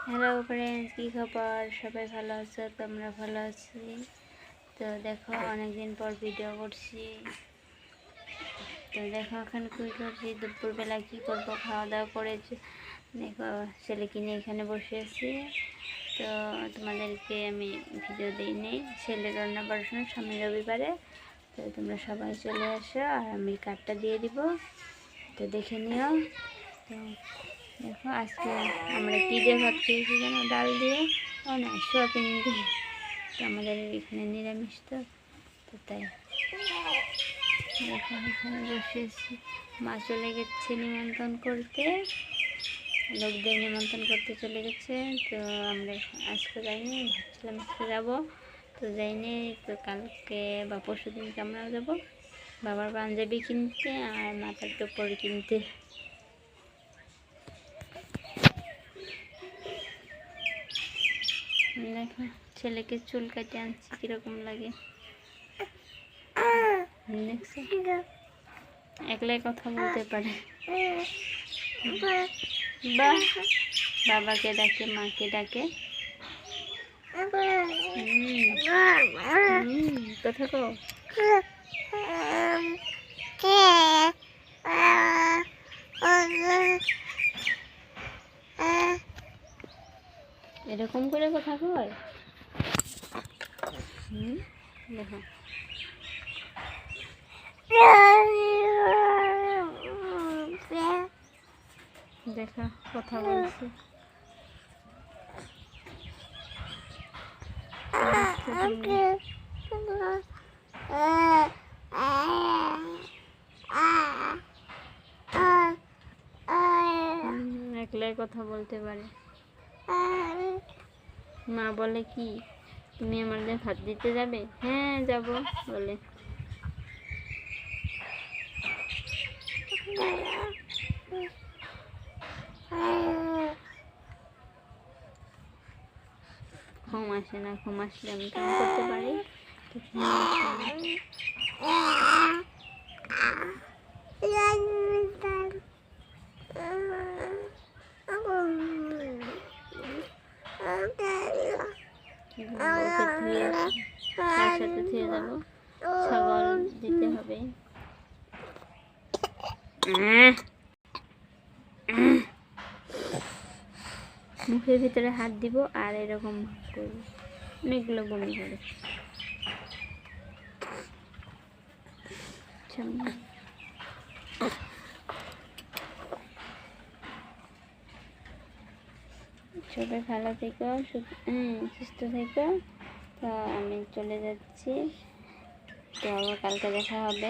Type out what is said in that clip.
Hello friends, কি খবর? সবাই ভালো আছো? তোমরা ভালো আছি তো? দেখো, অনেকদিন পর ভিডিও করছি। তো দেখো এখন কী করছি, দুপুরবেলা কী করবো, খাওয়া দাওয়া করে দেখো ছেলেকে নিয়ে এখানে বসে আছি। তো তোমাদেরকে আমি ভিডিও দিই নেই, ছেলের রান্না পড়াশোনা সামনে রবিবারে। তো তোমরা সবাই চলে আসো আর আমি কার্ডটা দিয়ে দিব, তো দেখে নিও। তো দেখো আজকে আমরা কী দিয়ে ভাত খেয়েছি যেন, ডাল দিয়ে, ও না সোয়াবিন দিয়ে। তো আমাদের এখানে নিরামিষ, তো তাই দেখো এখানে বসেছি। মা চলে গেছে নিমন্ত্রণ করতে, লোকদের নিমন্ত্রণ করতে চলে গেছে। তো আমরা আজকে যাইনি, ভাবছিলাম আজকে যাবো, তো যাইনি। তো কালকে বা পরশু দিনকে আমরাও যাবো বাবার পাঞ্জাবি কিনতে আর মাথার টোপর কিনতে। দেখো ছেলেকে চুল কাটে আনছি, কিরকম লাগে দেখছো? একলাই কথা বলতে পারে, বাবাকে ডাকে, মাকে ডাকে। কথা কও। এরকম করে কথা কয়। দেখো দেখা কথা বলছে। একলাই কথা বলতে পারে। মা বলে কি, তুমি আমাদের ভাত দিতে যাবে? হ্যাঁ যাব বলে। ঘুম আসে না, ঘুম আসলে আমি কাম করতে পারি। তার সাথে ধুয়ে যাবো, ছাগল দিতে হবে। মুখের ভিতরে হাত দিব আর এরকম করবো, অনেকগুলো বমি করে। সবাই ভালো থেকো, সুস্থ থেকো। তো আমি চলে যাচ্ছি, তো আবার কালকে দেখা হবে।